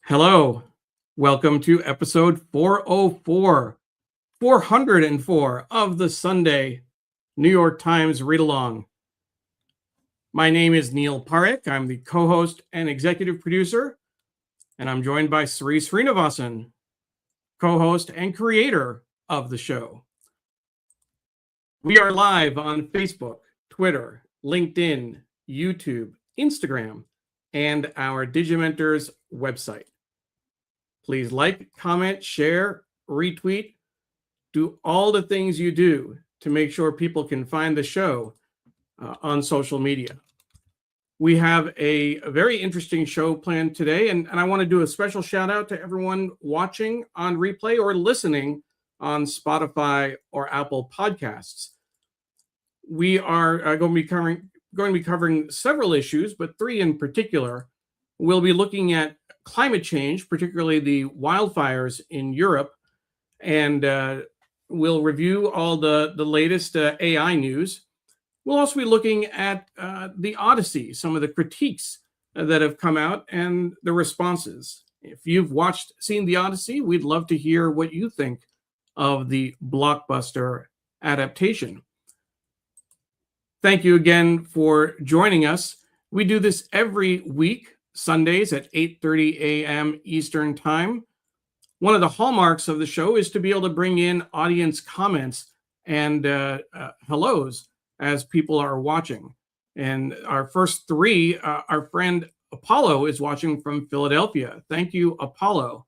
Hello. Welcome to episode 404 of the Sunday New York Times Read Along. My name is Neil Parekh. I'm the co-host and executive producer, and I'm joined by Sreenivasan, co-host and creator of the show. We are live on Facebook, Twitter, LinkedIn, YouTube, Instagram, and our Digimentors website. Please like, comment, share, retweet, do all the things you do to make sure people can find the show on social media. We have a very interesting show planned today, and I want to do a special shout out to everyone watching on replay or listening on Spotify or Apple Podcasts. We are going to be covering several issues, but three in particular. We'll be looking at climate change, particularly the wildfires in Europe, and we'll review all the latest AI news. We'll also be looking at the Odyssey, some of the critiques that have come out and the responses. If you've seen the Odyssey, we'd love to hear what you think of the blockbuster adaptation. Thank you again for joining us. We do this every week, Sundays at 8:30 a.m. Eastern Time. One of the hallmarks of the show is to be able to bring in audience comments and hellos as people are watching. And our first three, our friend Apollo is watching from Philadelphia. Thank you, Apollo.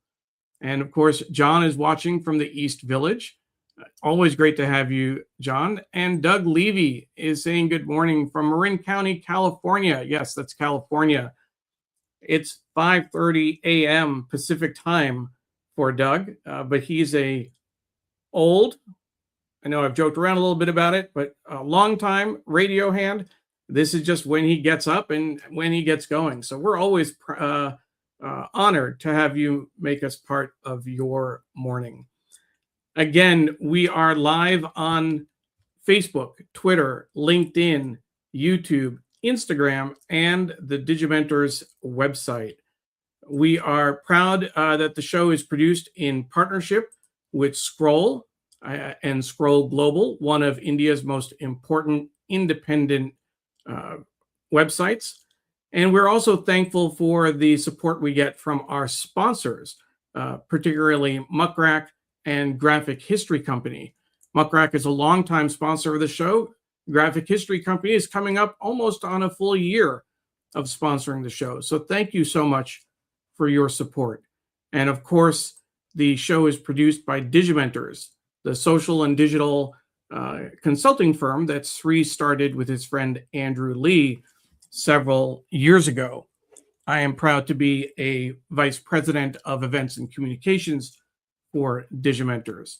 And of course, John is watching from the East Village. Always great to have you, John. And Doug Levy is saying good morning from Marin County, California. Yes, that's California. It's 5:30 a.m. Pacific time for Doug, but he's I know I've joked around a little bit about it, but a long-time radio hand. This is just when he gets up and when he gets going. So we're always honored to have you make us part of your morning. Again, we are live on Facebook, Twitter, LinkedIn, YouTube, Instagram, and the Digimentors website. We are proud that the show is produced in partnership with Scroll and Scroll Global, one of India's most important independent websites. And we're also thankful for the support we get from our sponsors, particularly Muckrack and Graphic History Company. Muckrack is a longtime sponsor of the show. Graphic History Company is coming up almost on a full year of sponsoring the show. So thank you so much for your support. And of course, the show is produced by Digimentors, the social and digital consulting firm that Sree started with his friend Andrew Lee several years ago. I am proud to be a vice president of events and communications for Digimentors.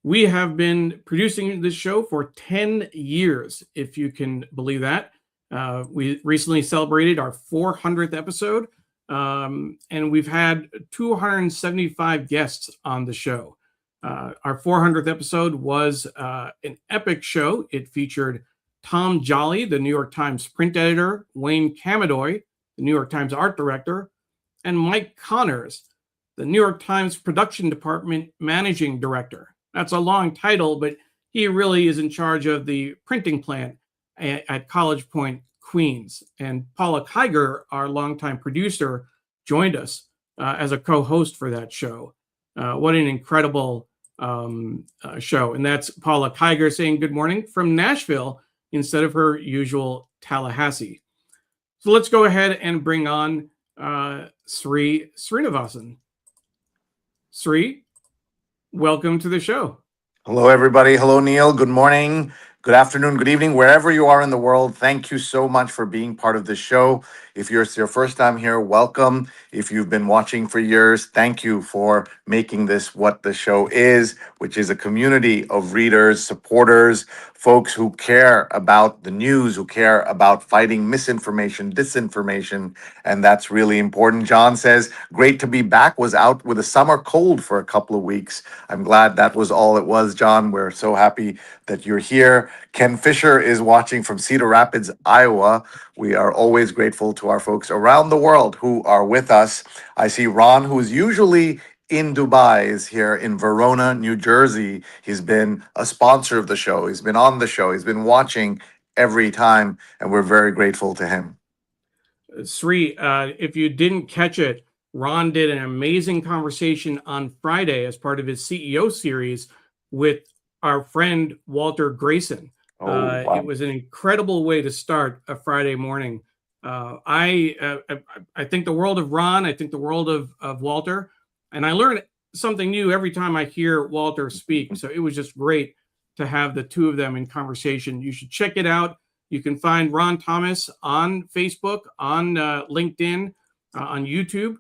We have been producing this show for 10 years, if you can believe that. We recently celebrated our 400th episode, and we've had 275 guests on the show. Our 400th episode was an epic show. It featured Tom Jolly, the New York Times print editor, Wayne Camadoy, the New York Times art director, and Mike Connors, the New York Times production department managing director. That's a long title, but he really is in charge of the printing plant at College Point, Queens. And Paula Kiger, our longtime producer, joined us as a co-host for that show. What an incredible show. And that's Paula Kiger saying good morning from Nashville instead of her usual Tallahassee. So let's go ahead and bring on Sreenivasan. Sree, welcome to the show. Hello, everybody. Hello, Neil. Good morning. Good afternoon, good evening, wherever you are in the world. Thank you so much for being part of this show. If it's your first time here, welcome. If you've been watching for years, thank you for making this what the show is, which is a community of readers, supporters, folks who care about the news, who care about fighting misinformation, disinformation, and that's really important. John says, great to be back, was out with a summer cold for a couple of weeks. I'm glad that was all it was, John. We're so happy that you're here. here. Ken Fisher is watching from Cedar Rapids, Iowa. We are always grateful to our folks around the world who are with us. I see Ron, who's usually in Dubai, is here in Verona, New Jersey. He's been a sponsor of the show. He's been on the show. He's been watching every time, and we're very grateful to him. Sree, if you didn't catch it, Ron did an amazing conversation on Friday as part of his CEO series with our friend Walter Grayson. Oh, It wow. was an incredible way to start a Friday morning. I think the world of Ron. I think the world of Walter, and I learn something new every time I hear Walter speak. So it was just great to have the two of them in conversation. You should check it out. You can find Ron Thomas on Facebook, on LinkedIn, on YouTube.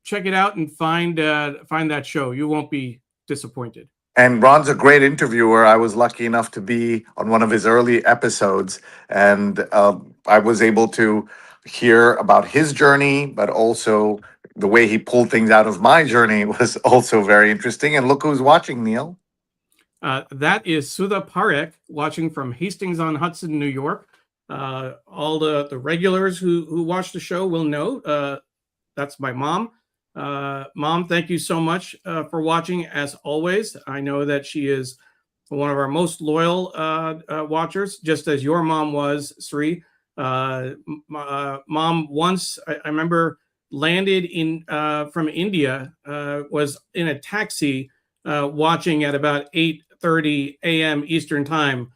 Check it out and find that show. You won't be disappointed. And Ron's a great interviewer. I was lucky enough to be on one of his early episodes, and I was able to hear about his journey, but also the way he pulled things out of my journey was also very interesting. And look who's watching, Neil. That is Sudha Parekh watching from Hastings on Hudson, New York. All the regulars who watch the show will know that's my mom. Mom, thank you so much for watching as always. I know that she is one of our most loyal watchers, just as your mom was, Sree. Mom once, I remember, landed in from India, was in a taxi watching at about 8:30 a.m. Eastern time.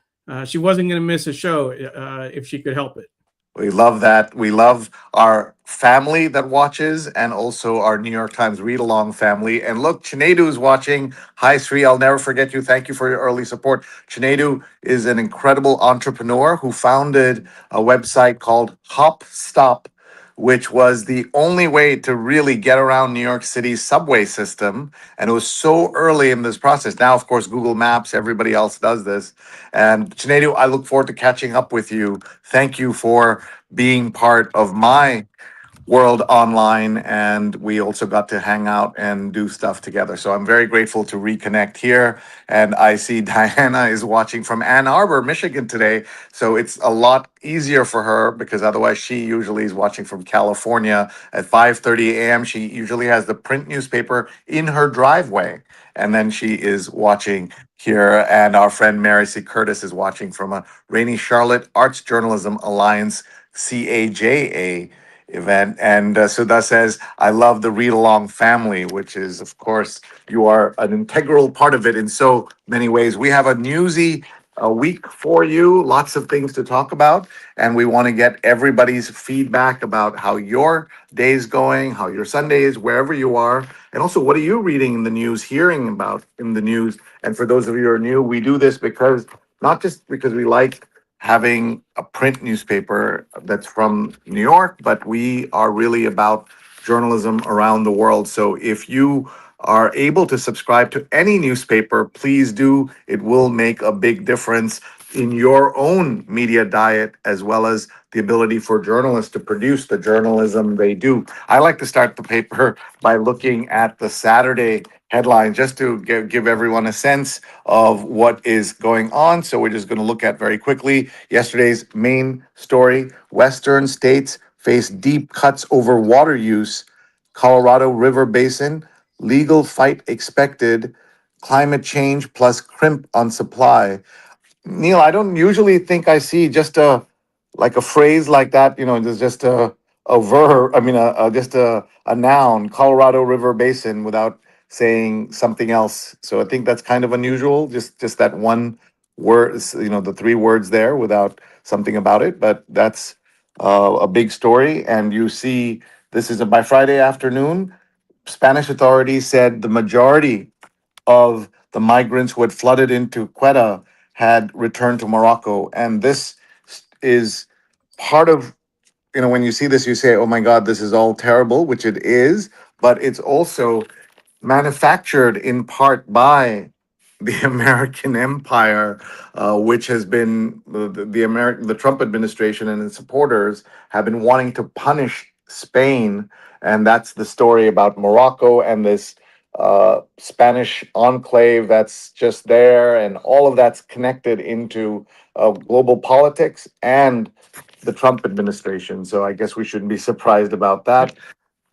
She wasn't going to miss a show if she could help it. We love that. We love our family that watches and also our New York Times read along family. And look, Chinedu is watching. Hi, Sree. I'll never forget you. Thank you for your early support. Chinedu is an incredible entrepreneur who founded a website called Hop Stop, which was the only way to really get around New York City's subway system. And it was so early in this process. Now, of course, Google Maps, everybody else does this. And Chinedu, I look forward to catching up with you. Thank you for being part of my world online, and we also got to hang out and do stuff together. So I'm very grateful to reconnect here. And I see Diana is watching from Ann Arbor, Michigan today. So it's a lot easier for her because otherwise she usually is watching from California at 5:30 a.m. She usually has the print newspaper in her driveway. And then she is watching here. And our friend Mary C. Curtis is watching from a rainy Charlotte Arts Journalism Alliance CAJA event. And Sudha says, I love the read along family, which is, of course, you are an integral part of it in so many ways. We have a newsy week for you, lots of things to talk about. And we want to get everybody's feedback about how your day's going, how your Sunday is, wherever you are. And also, what are you reading in the news, hearing about in the news? And for those of you who are new, we do this because not just because we like having a print newspaper that's from New York, but we are really about journalism around the world. So if you are able to subscribe to any newspaper, please do. It will make a big difference in your own media diet, as well as the ability for journalists to produce the journalism they do. I like to start the paper by looking at the Saturday headline just to give everyone a sense of what is going on. So we're just going to look at very quickly yesterday's main story. Western states face deep cuts over water use. Colorado River Basin, legal fight expected. Climate change plus crimp on supply. Neil, I don't usually think I see just a like a phrase like that. You know, there's just a verb. I mean, just a noun. Colorado River Basin without saying something else. So I think that's kind of unusual. Just that one word. You know, the three words there without something about it. But that's a big story. And you see, this is by Friday afternoon. Spanish authorities said the majority of the migrants who had flooded into Quetta had returned to Morocco. And this is part of, you know, when you see this, you say, oh my God, this is all terrible, which it is, but it's also manufactured in part by the American empire, which has been the Trump administration and its supporters have been wanting to punish Spain, and that's the story about Morocco and this Spanish enclave that's just there, and all of that's connected into global politics and the Trump administration. So I guess we shouldn't be surprised about that.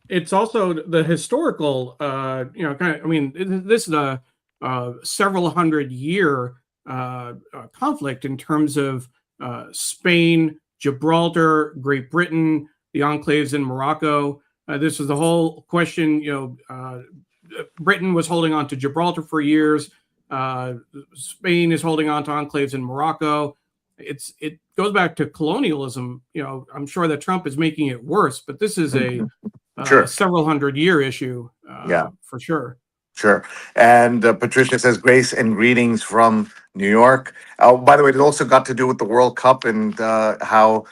It's also the historical, kind of. I mean, this is a several hundred year conflict in terms of Spain, Gibraltar, Great Britain, the enclaves in Morocco. This was the whole question. Britain was holding on to Gibraltar for years. Spain is holding on to enclaves in Morocco. It goes back to colonialism. I'm sure that Trump is making it worse, but this is a Sure. several hundred year issue, Yeah. for sure. Sure. And Patricia says, grace and greetings from New York. By the way, it also got to do with the World Cup and how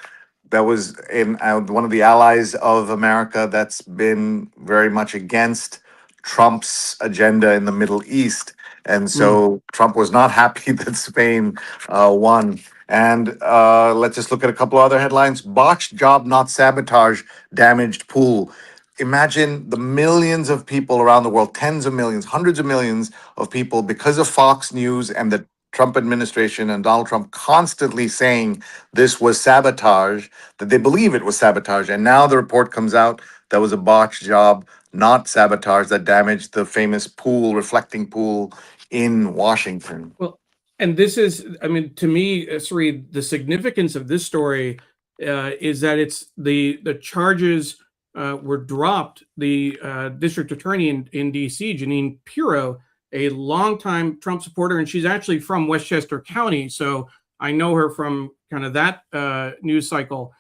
that was in one of the allies of America that's been very much against Trump's agenda in the Middle East. And so Trump was not happy that Spain won. And let's just look at a couple other headlines. Botched job, not sabotage, damaged pool. Imagine the millions of people around the world, tens of millions, hundreds of millions of people, because of Fox News and the Trump administration and Donald Trump constantly saying this was sabotage, that they believe it was sabotage. And now the report comes out that was a botched job, not sabotage, that damaged the famous pool, reflecting pool in Washington. Well, and this is, I mean, to me, Sree, the significance of this story is that it's the charges were dropped. The district attorney in D.C., Jeanine Pirro, a longtime Trump supporter, and she's actually from Westchester County, so I know her from kind of that news cycle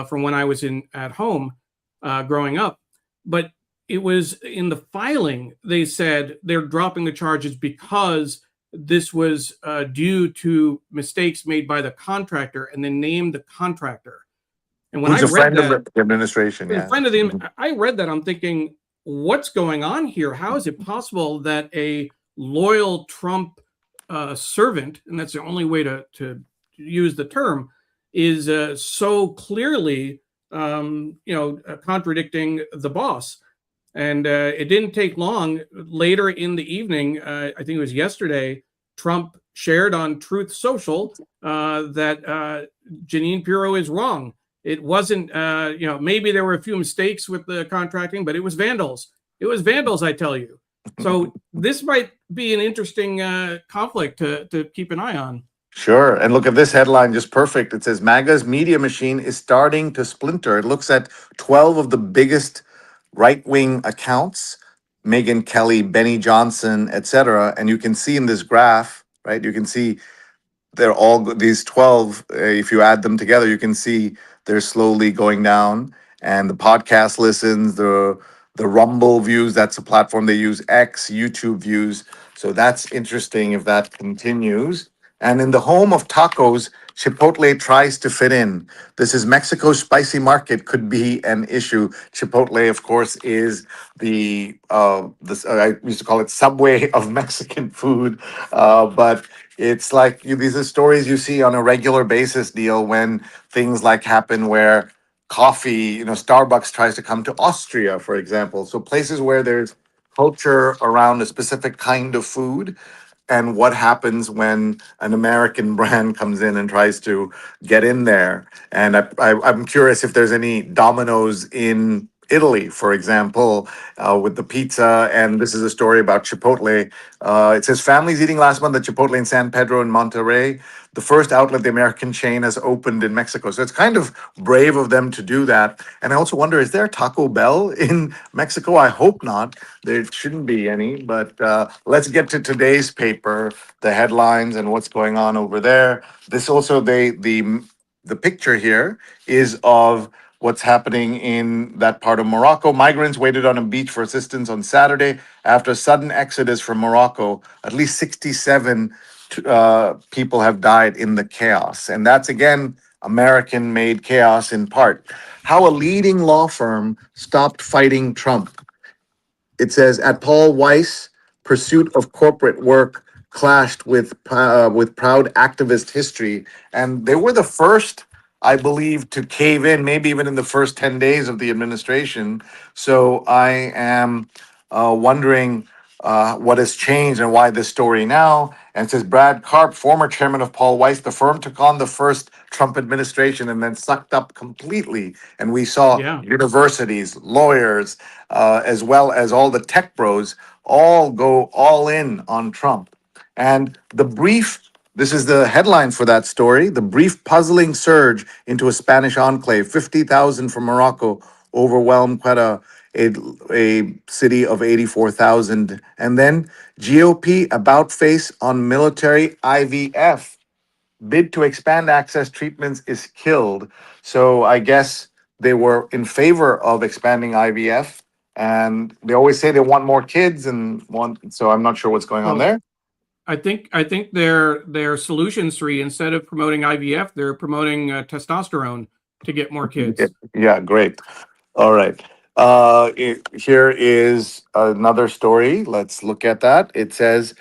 from when I was at home growing up. But it was in the filing, they said they're dropping the charges because this was due to mistakes made by the contractor, and they named the contractor. And when Who's I a read friend of that, the administration, a yeah. friend of the, I read that, I'm thinking, what's going on here? How is it possible that a loyal Trump servant, and that's the only way to use the term, is so clearly, contradicting the boss? And it didn't take long. Later in the evening, I think it was yesterday, Trump shared on Truth Social that Jeanine Pirro is wrong. It wasn't, maybe there were a few mistakes with the contracting, but it was vandals. It was vandals, I tell you. So this might be an interesting conflict to keep an eye on. Sure. And look at this headline, just perfect. It says MAGA's media machine is starting to splinter. It looks at 12 of the biggest right wing accounts, Megyn Kelly, Benny Johnson, etc. And you can see in this graph, right? You can see they're all these 12. If you add them together, you can see they're slowly going down. And the podcast listens, the Rumble views, that's a platform they use, X, YouTube views. So that's interesting if that continues. And in the home of tacos, Chipotle tries to fit in. This is Mexico's spicy market could be an issue. Chipotle, of course, is I used to call it Subway of Mexican food, but it's like these are stories you see on a regular basis, Neil, when things like happen where coffee, Starbucks tries to come to Austria, for example. So places where there's culture around a specific kind of food, and what happens when an American brand comes in and tries to get in there. And I'm curious if there's any Domino's in Italy, for example, with the pizza. And this is a story about Chipotle. It says families eating last month at Chipotle in San Pedro in Monterrey. The first outlet the American chain has opened in Mexico. So it's kind of brave of them to do that. And I also wonder, is there Taco Bell in Mexico? I hope not. There shouldn't be any. But let's get to today's paper, the headlines and what's going on over there. This also, the picture here is of what's happening in that part of Morocco. Migrants waited on a beach for assistance on Saturday after a sudden exodus from Morocco. At least 67 people have died in the chaos. And that's, again, American made chaos in part. How a leading law firm stopped fighting Trump. It says at Paul Weiss, pursuit of corporate work clashed with proud activist history, and they were the first, I believe, to cave in. Maybe even in the first 10 days of the administration. So I am wondering what has changed and why this story now. And it says Brad Karp, former chairman of Paul Weiss, the firm took on the first Trump administration and then sucked up completely. And we saw Yeah. universities, lawyers, as well as all the tech bros all go all in on Trump. And the brief, this is the headline for that story, the brief puzzling surge into a Spanish enclave, 50,000 from Morocco overwhelmed Quetta, a city of 84,000. And then GOP about face on military IVF. Bid to expand access treatments is killed. So I guess they were in favor of expanding IVF. And they always say they want more kids and want, so I'm not sure what's going on Well, there. I think their solutions, Sree, instead of promoting IVF, they're promoting testosterone to get more Yeah, kids. yeah, great. All right. Here is another story. Let's look at that. It says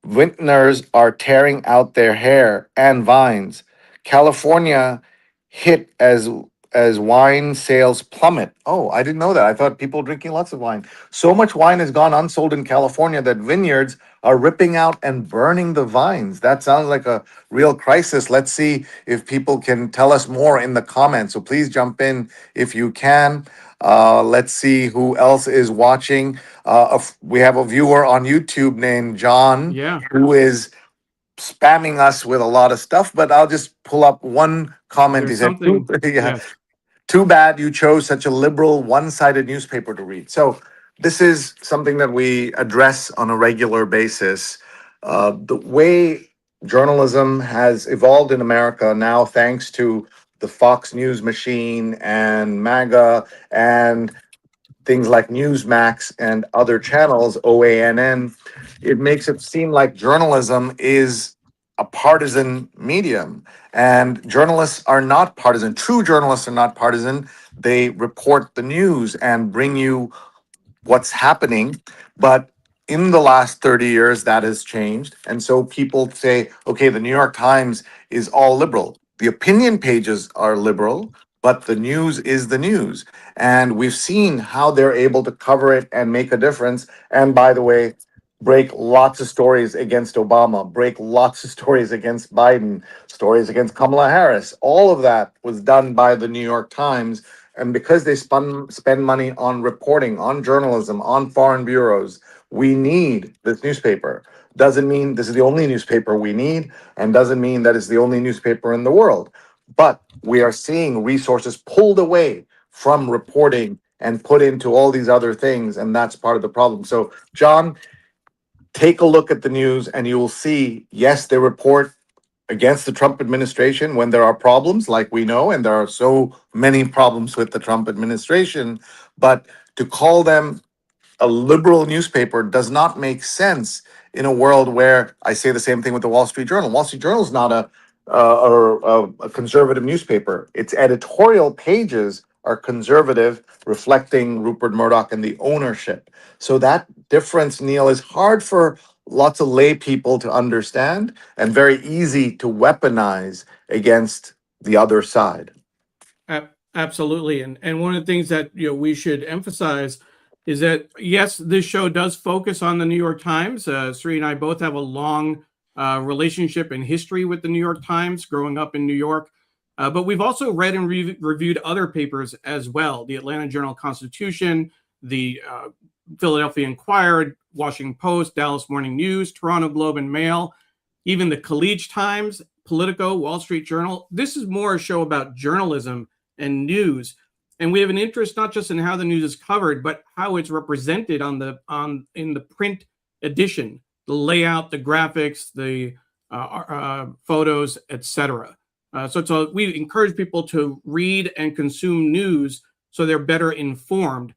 vintners are tearing out their hair and vines. California hit as wine sales plummet. Oh, I didn't know that. I thought people drinking lots of wine. So much wine has gone unsold in California that vineyards are ripping out and burning the vines. That sounds like a real crisis. Let's see if people can tell us more in the comments. So please jump in if you can. Let's see who else is watching. We have a viewer on YouTube named John Yeah, who is spamming us with a lot of stuff, but I'll just pull up one comment. He there's said, something. yeah, Yes. too bad you chose such a liberal, one sided newspaper to read. So, this is something that we address on a regular basis. The way journalism has evolved in America now, thanks to the Fox News machine and MAGA and things like Newsmax and other channels, OANN, it makes it seem like journalism is a partisan medium. And journalists are not partisan. True journalists are not partisan. They report the news and bring you what's happening. But in the last 30 years, that has changed. And so people say, okay, the New York Times is all liberal. The opinion pages are liberal, but the news is the news. And we've seen how they're able to cover it and make a difference. And by the way, break lots of stories against Obama, break lots of stories against Biden, stories against Kamala Harris. All of that was done by the New York Times, and because they spend money on reporting, on journalism, on foreign bureaus, we need this newspaper. Doesn't mean this is the only newspaper we need, and doesn't mean that it's the only newspaper in the world. But we are seeing resources pulled away from reporting and put into all these other things, and that's part of the problem. So, John, take a look at the news, and you will see yes, they report against the Trump administration when there are problems, like we know, and there are so many problems with the Trump administration. But to call them a liberal newspaper does not make sense in a world where I say the same thing with the Wall Street Journal. Wall Street Journal is not a conservative newspaper. Its editorial pages are conservative, reflecting Rupert Murdoch and the ownership. So that difference, Neil, is hard for lots of lay people to understand and very easy to weaponize against the other side. Absolutely, and one of the things that we should emphasize is that yes, this show does focus on the New York Times. Sree and I both have a long relationship and history with the New York Times, growing up in New York. But we've also read and reviewed other papers as well: the Atlanta Journal-Constitution, the Philadelphia Inquirer, Washington Post, Dallas Morning News, Toronto Globe and Mail, even the Collegiate Times, Politico, Wall Street Journal. This is more a show about journalism and news, and we have an interest not just in how the news is covered, but how it's represented in the print edition, the layout, the graphics, the photos, etc. So we encourage people to read and consume news so they're better informed.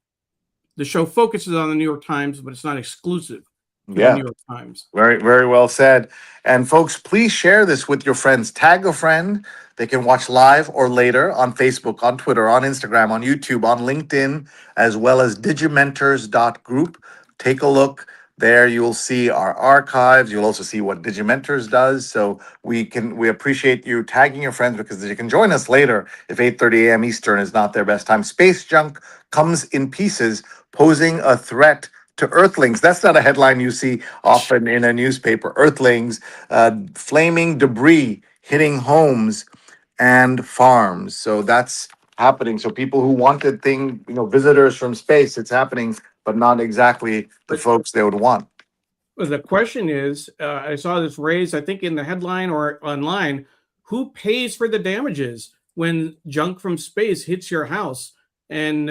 The show focuses on the New York Times, but it's not exclusive to the Yeah. New York Times. Very, very well said. And folks, please share this with your friends. Tag a friend. They can watch live or later on Facebook, on Twitter, on Instagram, on YouTube, on LinkedIn, as well as digimentors.group. Take a look there. You'll see our archives. You'll also see what Digimentors does. So we appreciate you tagging your friends because you can join us later if 8:30 a.m. Eastern is not their best time. Space junk comes in pieces, posing a threat to Earthlings. That's not a headline you see often in a newspaper. Earthlings, flaming debris hitting homes and farms. So that's happening. So people who wanted visitors from space, it's happening, but not exactly the But folks they would want. the question is, I saw this raised, I think, in the headline or online. Who pays for the damages when junk from space hits your house and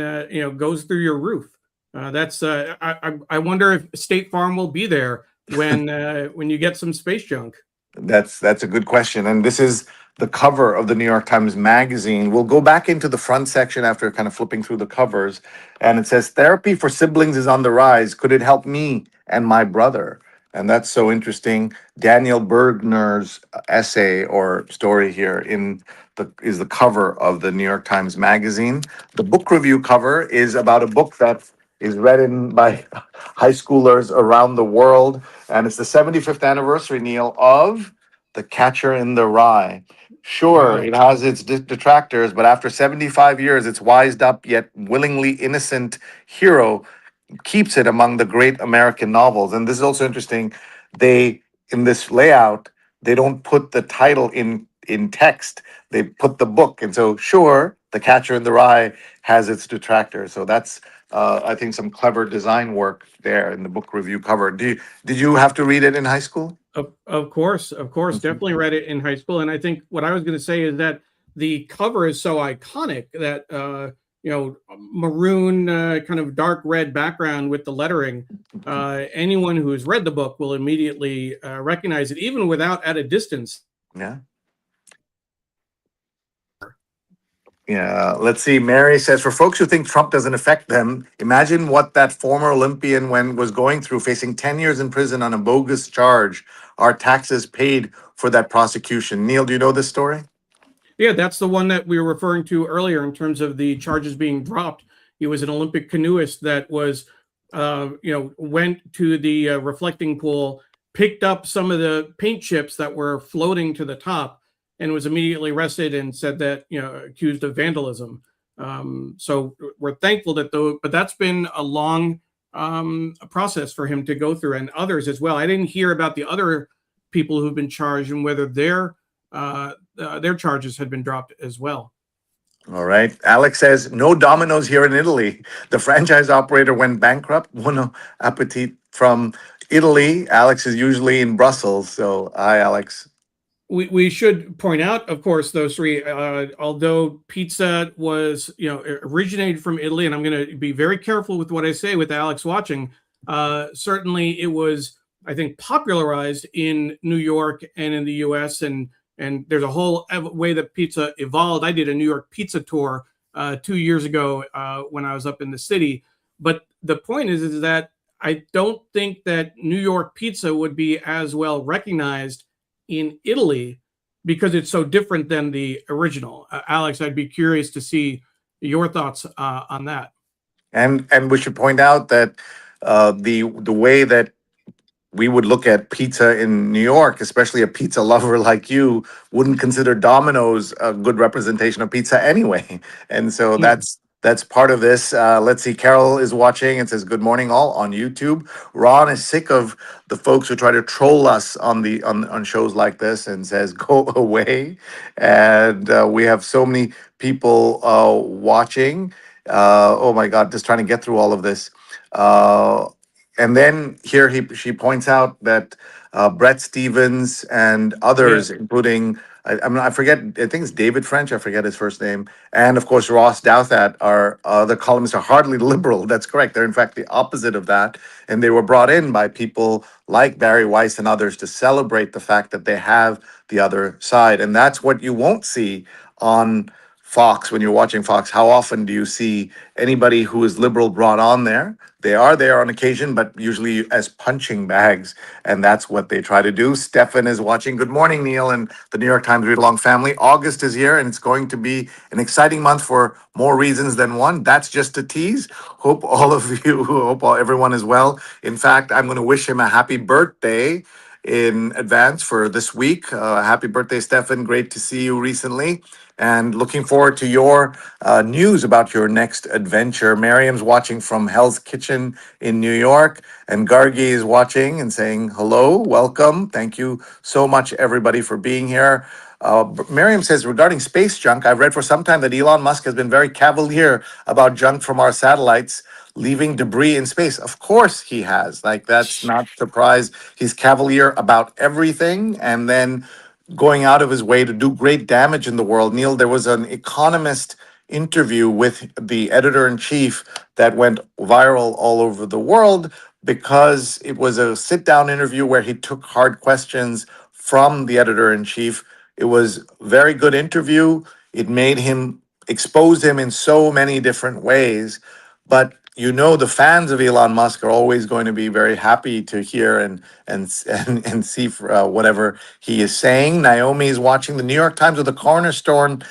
goes through your roof? That's I wonder if State Farm will be there when you get some space junk. That's a good question. And this is the cover of the New York Times Magazine. We'll go back into the front section after kind of flipping through the covers. And it says, "Therapy for siblings is on the rise. Could it help me and my brother?" And that's so interesting. Daniel Bergner's essay or story here is the cover of the New York Times Magazine. The book review cover is about a book that is read by high schoolers around the world. And it's the 75th anniversary, Neil, of The Catcher in the Rye. Sure, Wow. it has its detractors, but after 75 years, its wised up yet willingly innocent hero keeps it among the great American novels. And this is also interesting. They, in this layout, they don't put the title in text. They put the book. And so, sure, The Catcher in the Rye has its detractors. So that's, I think, some clever design work there in the book review cover. Did you have to read it in high school? Of course, Mhm. definitely read it in high school. And I think what I was going to say is that the cover is so iconic that maroon kind of dark red background with the lettering. Anyone who has read the book will immediately recognize it, even without at a distance. Yeah. Yeah, let's see. Mary says, for folks who think Trump doesn't affect them, imagine what that former Olympian was going through, facing 10 years in prison on a bogus charge. Our taxes paid for that prosecution. Neil, do you know this story? Yeah, that's the one that we were referring to earlier in terms of the charges being dropped. He was an Olympic canoeist that was, went to the reflecting pool, picked up some of the paint chips that were floating to the top, and was immediately arrested and said that, accused of vandalism. So we're thankful that though, but that's been a long process for him to go through, and others as well. I didn't hear about the other people who've been charged and whether their charges had been dropped as well. All right. Alex says, no Domino's here in Italy. The franchise operator went bankrupt. Buon appetit from Italy. Alex is usually in Brussels. So, hi, Alex. We should point out, of course, though, Sree, although pizza was originated from Italy, and I'm going to be very careful with what I say with Alex watching. Certainly, it was, I think, popularized in New York and in the U.S. and there's a whole way that pizza evolved. I did a New York pizza tour 2 years ago when I was up in the city. But the point is that I don't think that New York pizza would be as well recognized in Italy because it's so different than the original. Alex, I'd be curious to see your thoughts on that. And we should point out that the way that we would look at pizza in New York, especially a pizza lover like you, wouldn't consider Domino's a good representation of pizza anyway. And so Hmm. that's part of this. Let's see. Carol is watching and says, "Good morning, all," on YouTube. Ron is sick of the folks who try to troll us on shows like this and says, "Go away." And we have so many people watching. Oh my God, just trying to get through all of this. Uh, and then here she points out that Brett Stevens and Yeah. others, including I forget, I think it's David French, I forget his first name, and of course Ross Douthat are the columnists are hardly liberal. That's correct. They're in fact the opposite of that, and they were brought in by people like Barry Weiss and others to celebrate the fact that they have the other side, and that's what you won't see on Fox when you're watching Fox. How often do you see anybody who is liberal brought on there? They are there on occasion, but usually as punching bags, and that's what they try to do. Stefan is watching. Good morning, Neil, and the New York Times Read Along family. August is here, and it's going to be an exciting month for more reasons than one. That's just a tease. Hope all of you, everyone is well. In fact, I'm going to wish him a happy birthday in advance for this week. Happy birthday, Stefan. Great to see you recently. and looking forward to your news about your next adventure. Miriam's watching from Hell's Kitchen in New York, and Gargi is watching and saying hello, welcome. Thank you so much, everybody, for being here. Miriam says, regarding space junk, I've read for some time that Elon Musk has been very cavalier about junk from our satellites leaving debris in space. Of course he has. Like, that's not surprise. He's cavalier about everything and then going out of his way to do great damage in the world. Neil, there was an Economist interview with the editor in chief that went viral all over the world because it was a sit down interview where he took hard questions from the editor in chief. It was a very good interview. It made him expose him in so many different ways. But the fans of Elon Musk are always going to be very happy to hear and see whatever he is saying. Naomi is watching. The New York Times with the cornerstone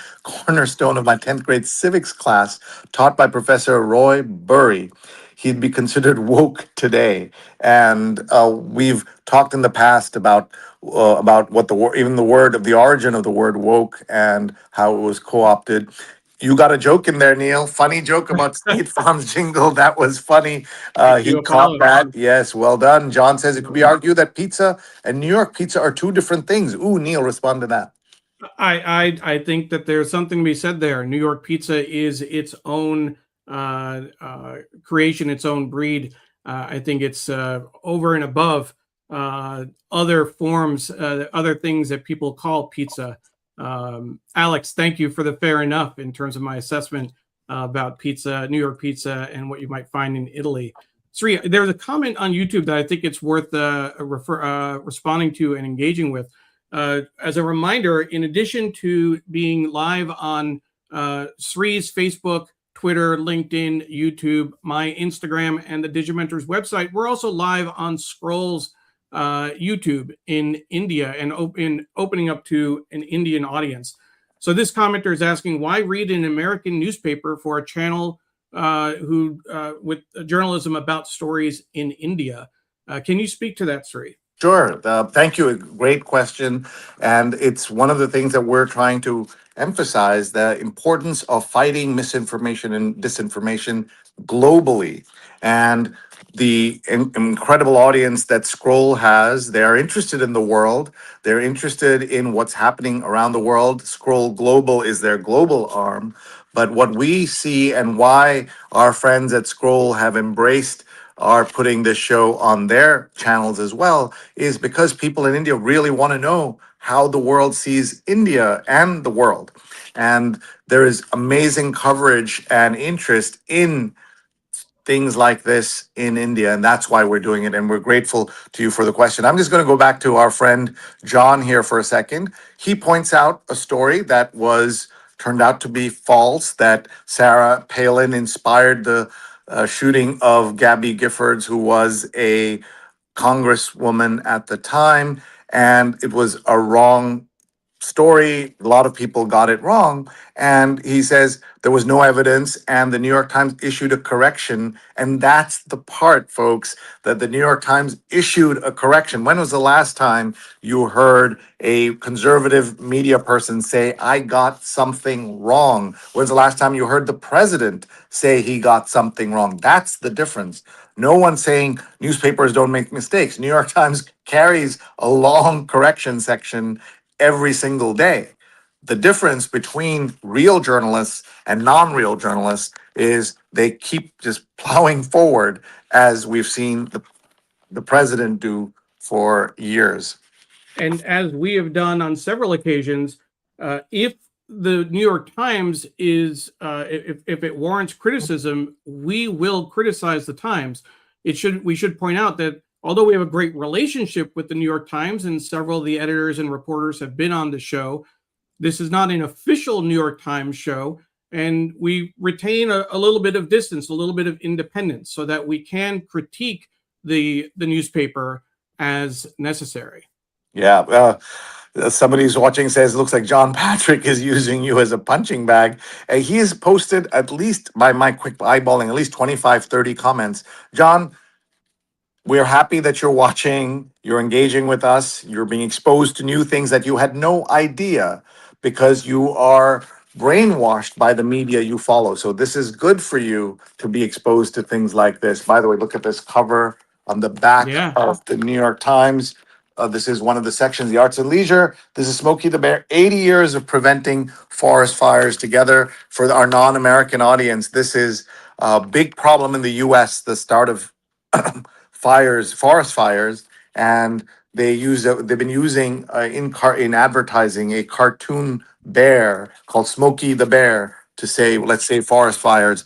of my 10th grade civics class, taught by Professor Roy Burry. He'd be considered woke today, and we've talked in the past about what even the word of the origin of the word woke and how it was co-opted. You got a joke in there, Neil. Funny joke about State Farm's jingle. That was funny. Thank He you, caught Apollo. that. Yes, well done. John says it could be argued that pizza and New York pizza are two different things. Ooh, Neil, respond to that. I think that there's something to be said there. New York pizza is its own creation, its own breed. I think it's over and above other forms, other things that people call pizza. Alex, thank you for the fair enough in terms of my assessment about pizza, New York pizza, and what you might find in Italy. Sree, there's a comment on YouTube that I think it's worth responding to and engaging with. As a reminder, in addition to being live on Sree's Facebook, Twitter, LinkedIn, YouTube, my Instagram, and the Digimentor's website, we're also live on Scroll's YouTube in India and opening up to an Indian audience. So this commenter is asking, why read an American newspaper for a channel with journalism about stories in India? Can you speak to that, Sree? Sure. Thank you. A great question. And it's one of the things that we're trying to emphasize, the importance of fighting misinformation and disinformation globally. And the incredible audience that Scroll has, they're interested in the world. They're interested in what's happening around the world. Scroll Global is their global arm. But what we see and why our friends at Scroll have embraced are putting this show on their channels as well is because people in India really want to know how the world sees India and the world. And there is amazing coverage and interest in things like this in India, and that's why we're doing it. And we're grateful to you for the question. I'm just going to go back to our friend John here for a second. He points out a story that was turned out to be false, that Sarah Palin inspired the shooting of Gabby Giffords, who was a congresswoman at the time, and it was a wrong story. A lot of people got it wrong. And he says there was no evidence, and the New York Times issued a correction. And that's the part, folks, that the New York Times issued a correction. When was the last time you heard a conservative media person say, I got something wrong? When's the last time you heard the president say he got something wrong? That's the difference. No one's saying newspapers don't make mistakes. New York Times carries a long correction section every single day. The difference between real journalists and non-real journalists is they keep just plowing forward, as we've seen the president do for years. And as we have done on several occasions, if the New York Times if it warrants criticism, we will criticize the Times. We should point out that although we have a great relationship with the New York Times and several of the editors and reporters have been on the show, this is not an official New York Times show, and we retain a little bit of distance, a little bit of independence, so that we can critique the newspaper as necessary. Yeah. Somebody's watching says, looks like John Patrick is using you as a punching bag. He has posted, at least by my quick eyeballing, at least 25, 30 comments. John, we're happy that you're watching, you're engaging with us, you're being exposed to new things that you had no idea. because you are brainwashed by the media you follow. So this is good for you to be exposed to things like this. By the way, look at this cover on the back Yeah. of the New York Times. This is one of the sections, the arts and leisure. This is Smokey the Bear, 80 years of preventing forest fires together. For our non-American audience, this is a big problem in the US, the start of fires, forest fires, and they've been using in advertising a cartoon bear called Smokey the Bear to say, let's say, forest fires.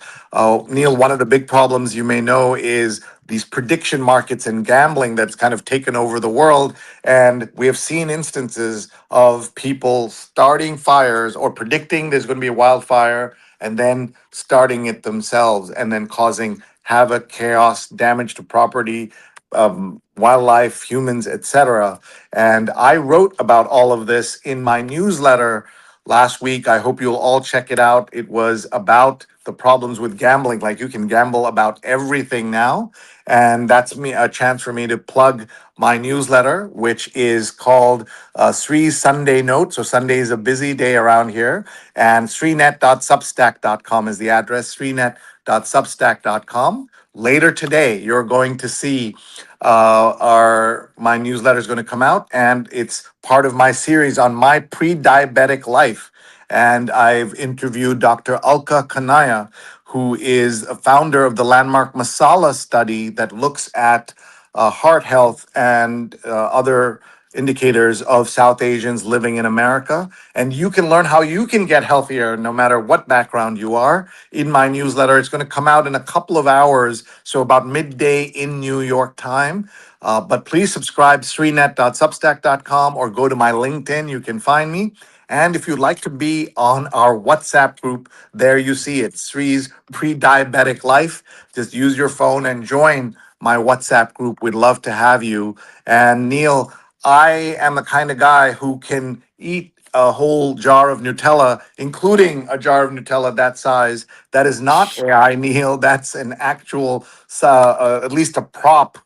Neil, one of the big problems you may know is these prediction markets and gambling that's kind of taken over the world. And we have seen instances of people starting fires or predicting there's going to be a wildfire and then starting it themselves and then causing havoc, chaos, damage to property, wildlife, humans, etc. And I wrote about all of this in my newsletter last week. I hope you'll all check it out. It was about the problems with gambling. Like you can gamble about everything now. And that's me a chance for me to plug my newsletter, which is called Sree's Sunday Note. So Sunday is a busy day around here. And sreenet.substack.com is the address, sreenet.substack.com. Later today, you're going to see our my newsletter is going to come out, and it's part of my series on my pre-diabetic life. And I've interviewed Dr. Alka Kanaya, who is a founder of the landmark Masala study that looks at heart health and other indicators of South Asians living in America. And you can learn how you can get healthier no matter what background you are in my newsletter. It's going to come out in a couple of hours, so about midday in New York time. But please subscribe, sreenet.substack.com, or go to my LinkedIn. You can find me. And if you'd like to be on our WhatsApp group, there you see it, Sree's Pre-Diabetic Life. Just use your phone and join my WhatsApp group. We'd love to have you. And Neil, I am the kind of guy who can eat a whole jar of Nutella, including a jar of Nutella that size. That is not AI, Neil. That's an actual, at least a prop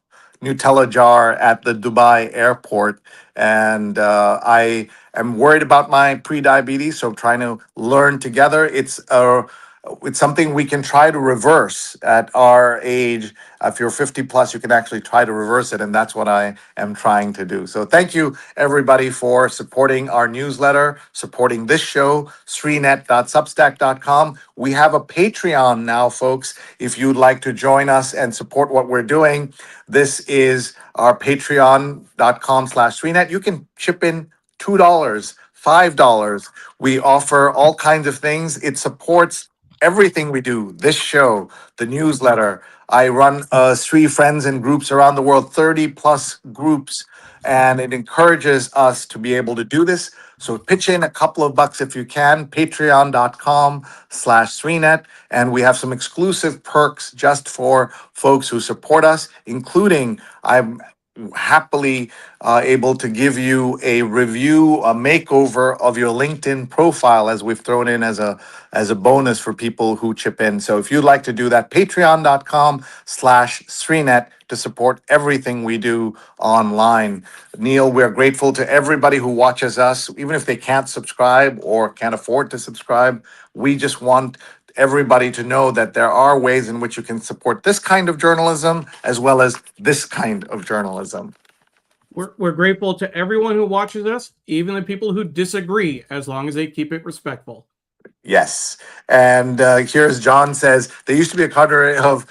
Nutella jar at the Dubai airport. And I am worried about my pre-diabetes, so I'm trying to learn together. It's something we can try to reverse at our age. If you're 50 plus, you can actually try to reverse it, and that's what I am trying to do. So thank you, everybody, for supporting our newsletter, supporting this show, sreenet.substack.com. We have a Patreon now, folks. If you'd like to join us and support what we're doing, this is our patreon.com/sreenet. You can chip in $2, $5. We offer all kinds of things. It supports everything we do, this show, the newsletter. I run Sree friends and groups around the world, 30 plus groups, and it encourages us to be able to do this. So pitch in a couple of bucks if you can, patreon.com/Sreenet. And we have some exclusive perks just for folks who support us, including I'm happily able to give you a review, a makeover of your LinkedIn profile, as we've thrown in as a bonus for people who chip in. So if you'd like to do that, patreon.com/Sreenet to support everything we do online. Neil, we're grateful to everybody who watches us, even if they can't subscribe or can't afford to subscribe. We just want everybody to know that there are ways in which you can support this kind of journalism as well as this kind of journalism. We're grateful to everyone who watches us, even the people who disagree, as long as they keep it respectful. Yes. And here's John says there used to be a cadre of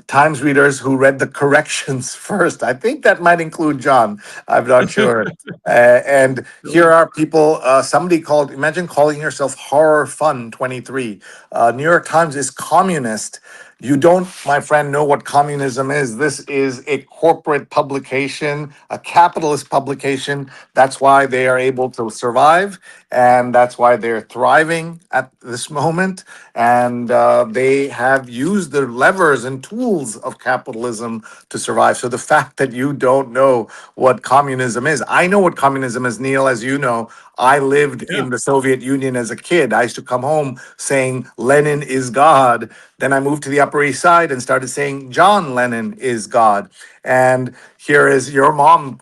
Times readers who read the corrections first. I think that might include John. I'm not sure. And here are people, somebody called, imagine calling yourself Horror Fun 23. New York Times is communist. You don't, my friend, know what communism is. This is a corporate publication, a capitalist publication. That's why they are able to survive, and that's why they're thriving at this moment. And they have used the levers and tools of capitalism to survive. So the fact that you don't know what communism is, I know what communism is, Neil, as you know. I lived Yeah. in the Soviet Union as a kid. I used to come home saying Lenin is God. Then I moved to the Upper East Side and started saying John Lennon is God. And here is your mom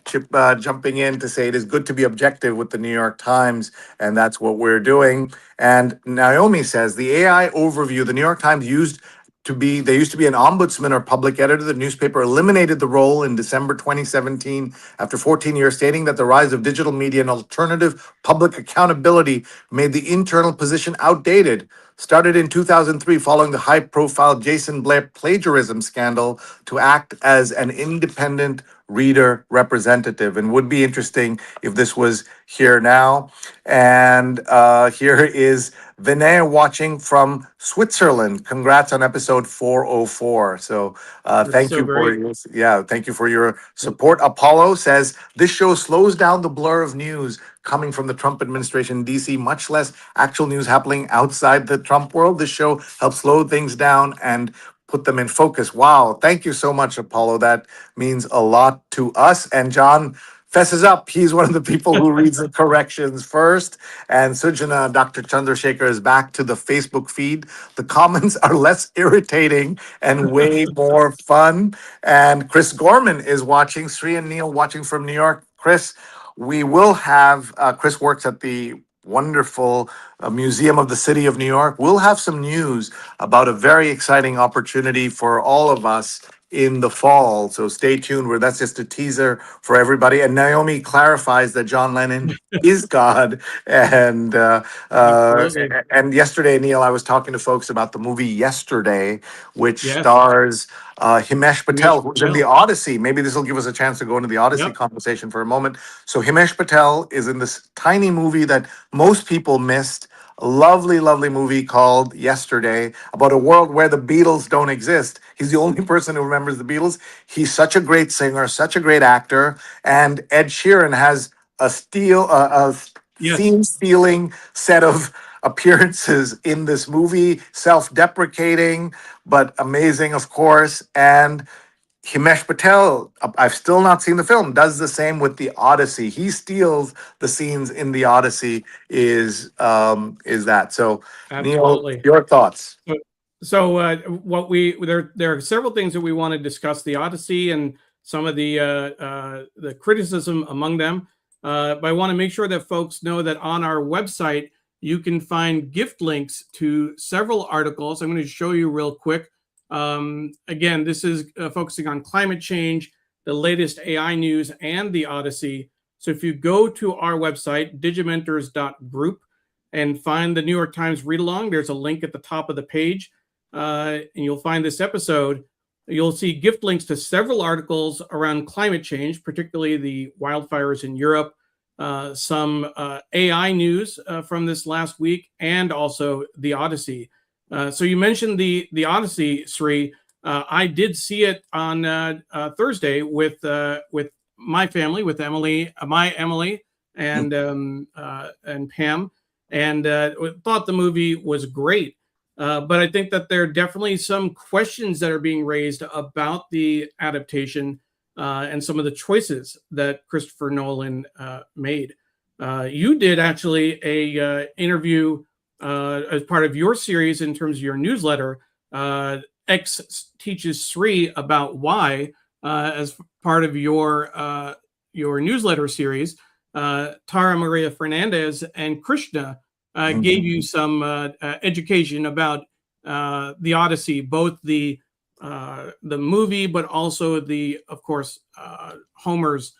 jumping in to say it is good to be objective with the New York Times, and that's what we're doing. And Naomi says the AI overview the New York Times used to be, there used to be an ombudsman or public editor. The newspaper eliminated the role in December 2017 after 14 years, stating that the rise of digital media and alternative public accountability made the internal position outdated. Started in 2003 following the high profile Jason Blair plagiarism scandal to act as an independent reader representative, and would be interesting if this was here now. And here is Vinay watching from Switzerland. Congrats on episode 404. So That's thank so you for great. your, yeah, thank you for your support. Apollo says this show slows down the blur of news coming from the Trump administration in DC, much less actual news happening outside the Trump world. This show helps slow things down and put them in focus. Wow. Thank you so much, Apollo. That means a lot to us. And John fesses up. He's one of the people who reads the corrections first. And Sujana, Dr. Chandrasekhar is back to the Facebook feed. The comments are less irritating and way more fun. And Chris Gorman is watching, Sree and Neil watching from New York. Chris, we will have, Chris works at the wonderful Museum of the City of New York. We'll have some news about a very exciting opportunity for all of us in the fall. So stay tuned. Where that's just a teaser for everybody. And Naomi clarifies that John Lennon is God. Absolutely. And yesterday, Neil, I was talking to folks about the movie Yesterday, which Yes. stars Himesh Ramesh Patel, who's in the Patel. Odyssey. Maybe this will give us a chance to go into the Odyssey Yep. conversation for a moment. So Himesh Patel is in this tiny movie that most people missed. A lovely, lovely movie called Yesterday about a world where the Beatles don't exist. He's the only person who remembers the Beatles. He's such a great singer, such a great actor, and Ed Sheeran has a Yes. scene-stealing set of appearances in this movie, self-deprecating but amazing, of course. And Himesh Patel, I've still not seen the film, does the same with the Odyssey. He steals the scenes in the Odyssey. Is that so? Neil, Absolutely. your thoughts? So, what we there are several things that we want to discuss: the Odyssey and some of the criticism among them. But I want to make sure that folks know that on our website you can find gift links to several articles. I'm going to show you real quick. Again, this is focusing on climate change, the latest AI news, and the Odyssey. So if you go to our website, digimentors.group, and find the New York Times read along, there's a link at the top of the page, and you'll find this episode. You'll see gift links to several articles around climate change, particularly the wildfires in Europe, some AI news from this last week, and also the Odyssey. So you mentioned the Odyssey, Sree. I did see it on Thursday with my family, with Emily, my Emily, and Pam, and thought the movie was great. But I think that there are definitely some questions that are being raised about the adaptation and some of the choices that Christopher Nolan made. You did actually a interview as part of your series in terms of your newsletter. X teaches Sree about why, as part of your newsletter series. Tara Maria Fernandez and Krishna gave you some education about the Odyssey, both the movie, but also of course, Homer's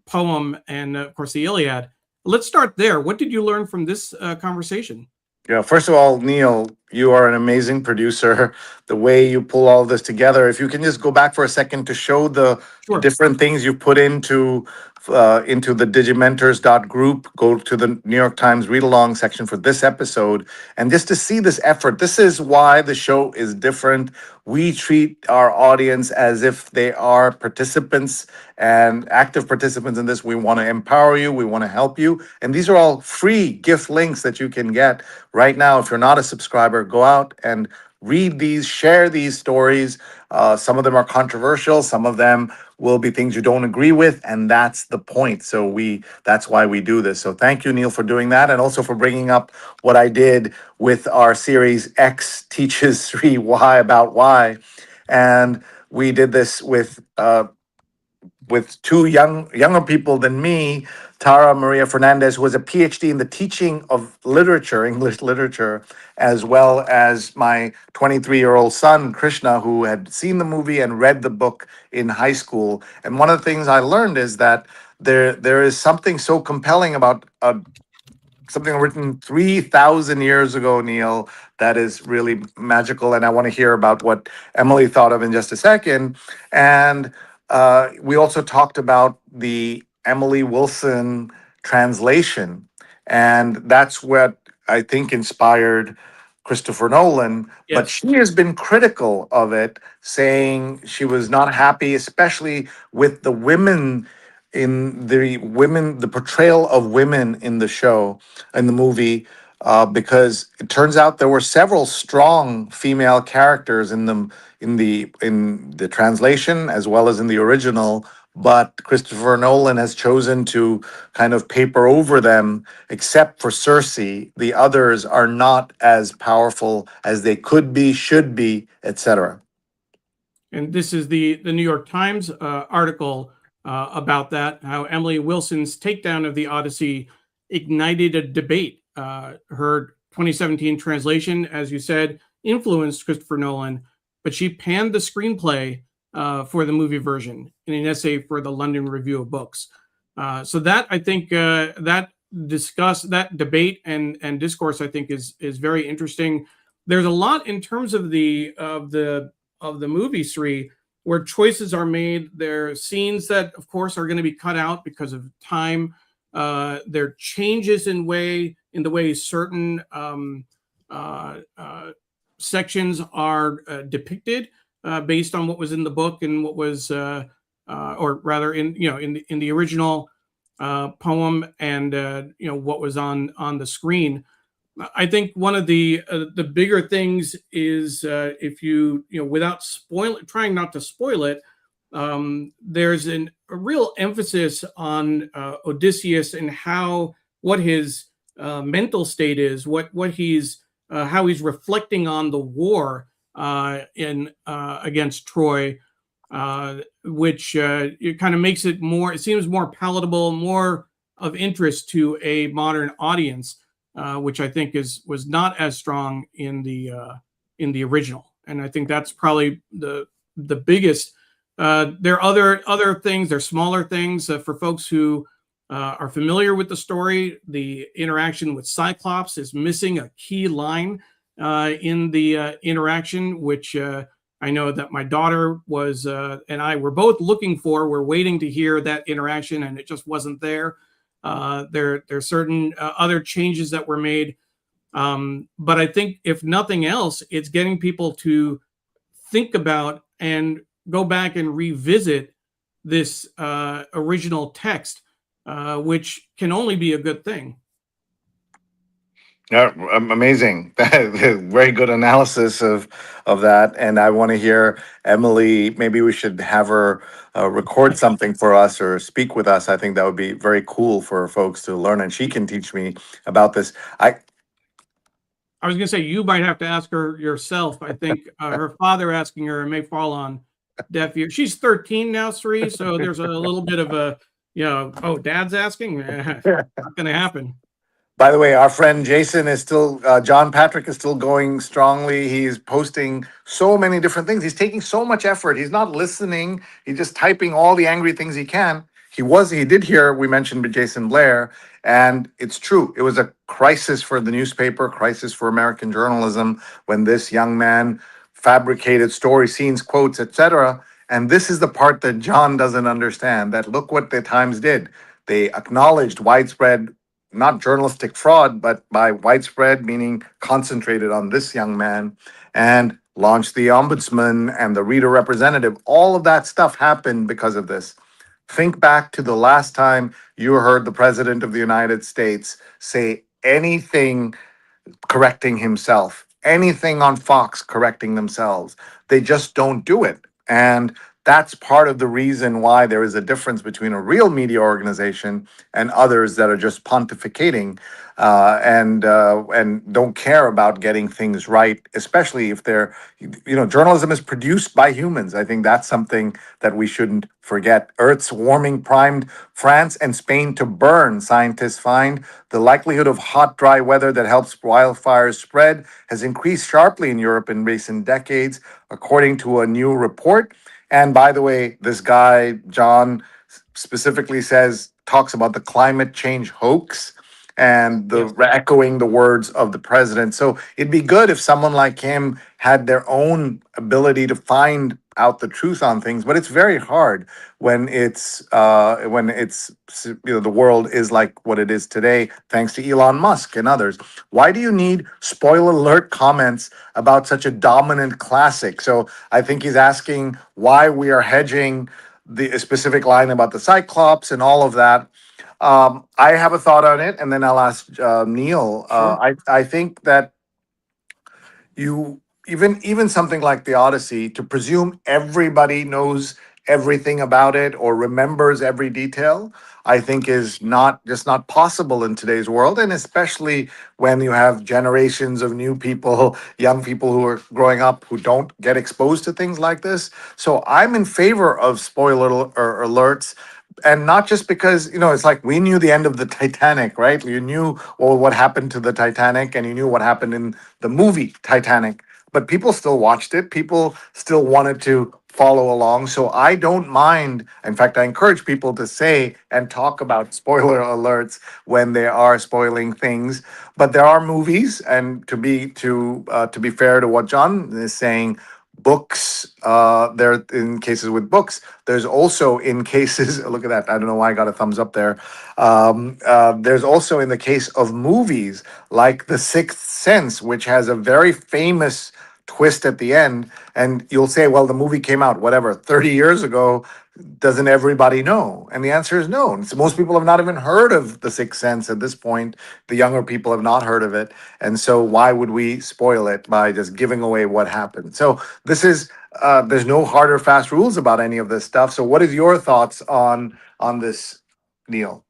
poem, and of course the Iliad. Let's start there. What did you learn from this conversation? Yeah, first of all, Neil, you are an amazing producer. The way you pull all this together. If you can just go back for a second to show the Sure. different things you put into the digimentors.group, go to the New York Times read along section for this episode, and just to see this effort. This is why the show is different. We treat our audience as if they are participants and active participants in this. We want to empower you, we want to help you. And these are all free gift links that you can get right now. If you're not a subscriber, go out and read these, share these stories. Some of them are controversial, some of them will be things you don't agree with, and that's the point. So that's why we do this. So thank you, Neil, for doing that, and also for bringing up what I did with our series X Teaches Sree Why About Why. And we did this with two younger people than me, Tara Maria Fernandez, who has a PhD in the teaching of literature, English literature, as well as my 23-year-old son, Krishna, who had seen the movie and read the book in high school. And one of the things I learned is that there is something so compelling about something written 3,000 years ago, Neil, that is really magical. And I want to hear about what Emily thought of in just a second. And we also talked about the Emily Wilson translation. And that's what I think inspired Christopher Nolan. But Yes. she has been critical of it, saying she was not happy, especially with the portrayal of women in the show, in the movie, because it turns out there were several strong female characters in the translation as well as in the original. But Christopher Nolan has chosen to kind of paper over them, except for Cersei. The others are not as powerful as they could be, should be, etc. And this is the New York Times article about that, how Emily Wilson's takedown of the Odyssey ignited a debate. Her 2017 translation, as you said, influenced Christopher Nolan, but she panned the screenplay for the movie version in an essay for the London Review of Books. So that, I think, that debate and discourse, I think, is very interesting. There's a lot in terms of the movie, Sree, where choices are made. There are scenes that, of course, are going to be cut out because of time. There are changes in the way certain sections are depicted based on what was in the book and what was, or rather, in the original poem, and what was on the screen. I think one of the bigger things is, if without trying not to spoil it, there's a real emphasis on Odysseus and what his mental state is, what he's how he's reflecting on the war in against Troy, which it kind of makes it more. It seems more palatable, more of interest to a modern audience, which I think was not as strong in the original. And I think that's probably the biggest. There are other things. There are smaller things for folks who are familiar with the story. The interaction with Cyclops is missing a key line in the interaction, which I know that my daughter and I were both looking for. We're waiting to hear that interaction, and it just wasn't there. There are certain other changes that were made. But I think, if nothing else, it's getting people to think about and go back and revisit this original text, which can only be a good thing. Yeah, amazing. Very good analysis of that. And I want to hear Emily. Maybe we should have her record something for us or speak with us. I think that would be very cool for folks to learn, and she can teach me about this. I was going to say, you might have to ask her yourself. I think her father asking her may fall on deaf ears. She's 13 now, Sree, so there's a little bit of a, oh, dad's asking? Not going to happen. By the way, our friend Jason is still, John Patrick is still going strongly. He's posting so many different things. He's taking so much effort. He's not listening. He's just typing all the angry things he can. He did hear, we mentioned Jason Blair, and it's true. It was a crisis for the newspaper, crisis for American journalism when this young man fabricated story scenes, quotes, etc. And this is the part that John doesn't understand, that look what the Times did. They acknowledged widespread, not journalistic fraud, but by widespread, meaning concentrated on this young man, and launched the ombudsman and the reader representative. All of that stuff happened because of this. Think back to the last time you heard the president of the United States say anything correcting himself. anything on Fox correcting themselves. They just don't do it. And that's part of the reason why there is a difference between a real media organization and others that are just pontificating and don't care about getting things right, especially if they're, journalism is produced by humans. I think that's something that we shouldn't forget. Earth's warming primed France and Spain to burn, scientists find. The likelihood of hot, dry weather that helps wildfires spread has increased sharply in Europe in recent decades, according to a new report. And by the way, this guy, John, specifically talks about the climate change hoax and Yes. the echoing the words of the president. So it'd be good if someone like him had their own ability to find out the truth on things, but it's very hard when the world is like what it is today, thanks to Elon Musk and others. Why do you need spoiler alert comments about such a dominant classic? So I think he's asking why we are hedging the specific line about the Cyclops and all of that. I have a thought on it, and then I'll ask Neil. Sure. I think that you even something like the Odyssey, to presume everybody knows everything about it or remembers every detail, I think is not possible in today's world, and especially when you have generations of new people, young people who are growing up who don't get exposed to things like this. So I'm in favor of alerts, and not just because it's like we knew the end of the Titanic, right? You knew what happened to the Titanic, and you knew what happened in the movie Titanic, but people still watched it. People still wanted to follow along. So I don't mind. In fact, I encourage people to say and talk about spoiler alerts when they are spoiling things. But there are movies, and to be fair to what John is saying, books, there in cases with books, there's also in cases look at that, I don't know why I got a thumbs up there. There's also in the case of movies like The Sixth Sense, which has a very famous twist at the end, and you'll say, well, the movie came out whatever 30 years ago, doesn't everybody know? And the answer is no. So most people have not even heard of The Sixth Sense at this point. The younger people have not heard of it, and so why would we spoil it by just giving away what happened? So this is there's no hard or fast rules about any of this stuff. So what is your thoughts on this, Neil?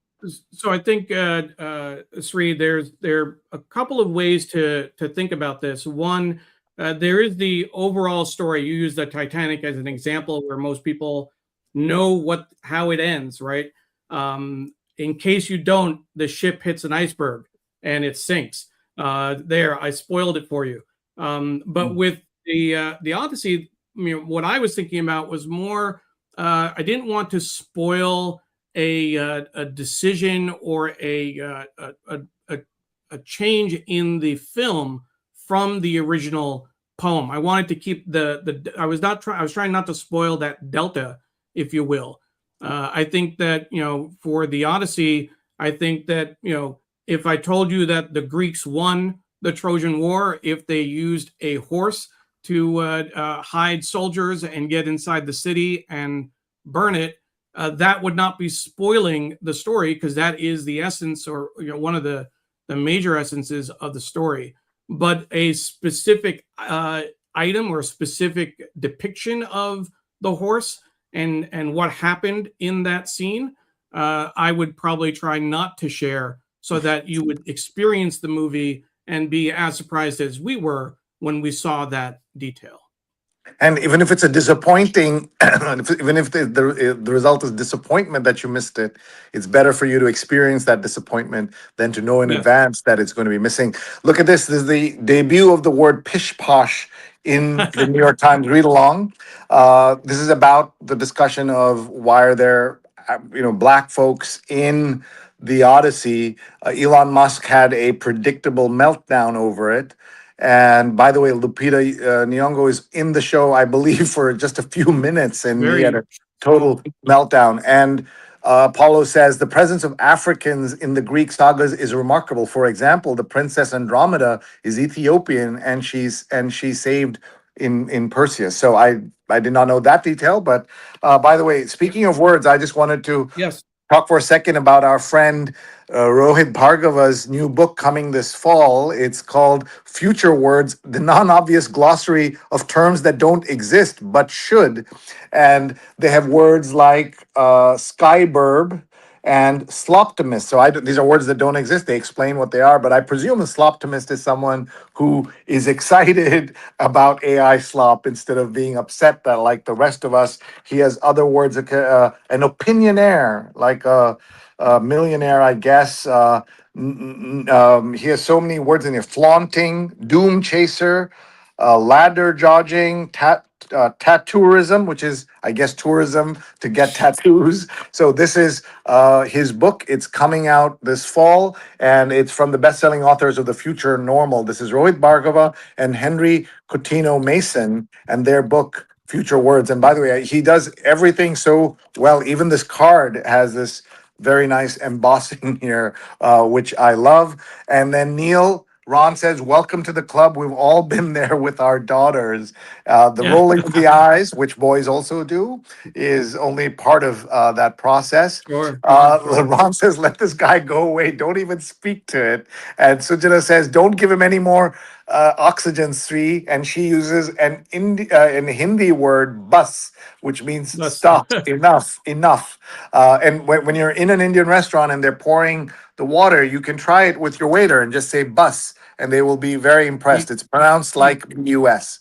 So I think, Sree, there are a couple of ways to think about this. One, there is the overall story. You use the Titanic as an example where most people know how it ends, right? In case you don't, the ship hits an iceberg and it sinks. There, I spoiled it for you. But with the Odyssey, what I was thinking about was more. I didn't want to spoil a decision or a change in the film from the original poem. I wanted to keep the I was not trying I was trying not to spoil that delta, if you will. I think that for the Odyssey, I think that if I told you that the Greeks won the Trojan War, if they used a horse to hide soldiers and get inside the city and burn it, that would not be spoiling the story, because that is the essence, or one of the major essences of the story. But a specific item or a specific depiction of the horse and what happened in that scene, I would probably try not to share, so that you would experience the movie and be as surprised as we were when we saw that detail. And even if it's a disappointing, even if the result is disappointment that you missed it, it's better for you to experience that disappointment than to know in Yes. advance that it's going to be missing. Look at this. This is the debut of the word pish posh in the New York Times read along. This is about the discussion of why are there, black folks in the Odyssey. Elon Musk had a predictable meltdown over it. And by the way, Lupita Nyong'o is in the show, I believe, for just a few minutes, and he had Very a small. total meltdown. And Paulo says the presence of Africans in the Greek sagas is remarkable. For example, the princess Andromeda is Ethiopian, and she's saved in Perseus. So I did not know that detail. But by the way, speaking of words, I just wanted to Yes. talk for a second about our friend Rohit Bhargava's new book coming this fall. It's called Future Words, the non obvious glossary of terms that don't exist but should. And they have words like skyburb and sloptimist. So these are words that don't exist. They explain what they are, but I presume a sloptimist is someone who is excited about AI slop instead of being upset that, like the rest of us, he has other words, an opinionaire, like a millionaire, I guess. He has so many words in here: flaunting, doom chaser, ladder jogging, tattooism, which is, I guess, tourism to get tattoos. So this is his book. It's coming out this fall, and it's from the best-selling authors of The Future Normal. This is Rohit Bhargava and Henry Coutinho Mason, and their book Future Words. And by the way, he does everything so well. Even this card has this very nice embossing here, which I love. And then Neil, Ron says, "Welcome to the club. We've all been there with our daughters." The Yeah, rolling of the eyes, which boys also do, is only part of that process. sure, sure. Ron says, "Let this guy go away. Don't even speak to it." And Sujana says, "Don't give him any more oxygen, Sri." And she uses an Hindi word, bus, which means That's stop, enough, enough. And when you're in an Indian restaurant and they're pouring the water, you can try it with your waiter and just say bus, and they will be very you, impressed. It's pronounced you like US.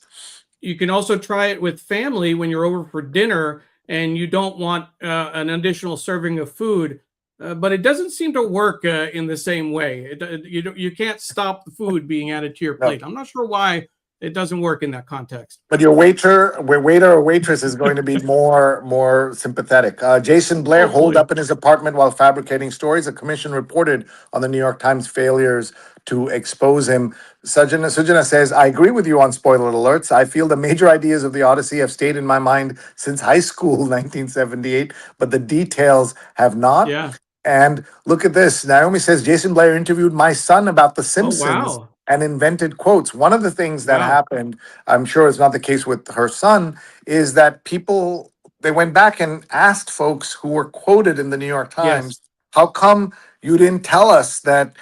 you can also try it with family when you're over for dinner and you don't want an additional serving of food. But it doesn't seem to work in the same way. You can't stop the food being added to your No. plate. I'm not sure why it doesn't work in that context. But your waiter or waitress is going to be more sympathetic. Jason Blair holed Hopefully, up in his apartment while fabricating stories. A commission reported on the New York Times failures to expose him. Sujana says, "I agree with you on spoiler alerts. I feel the major ideas of the Odyssey have stayed in my mind since high school, 1978, but the details have not." yeah. And look at this. Naomi says, "Jason Blair interviewed my son about The Oh Simpsons wow, and invented quotes." One of the things that wow. happened, I'm sure it's not the case with her son, is that people, they went back and asked folks who were quoted in the New York Yes. Times, "How come you didn't tell us that,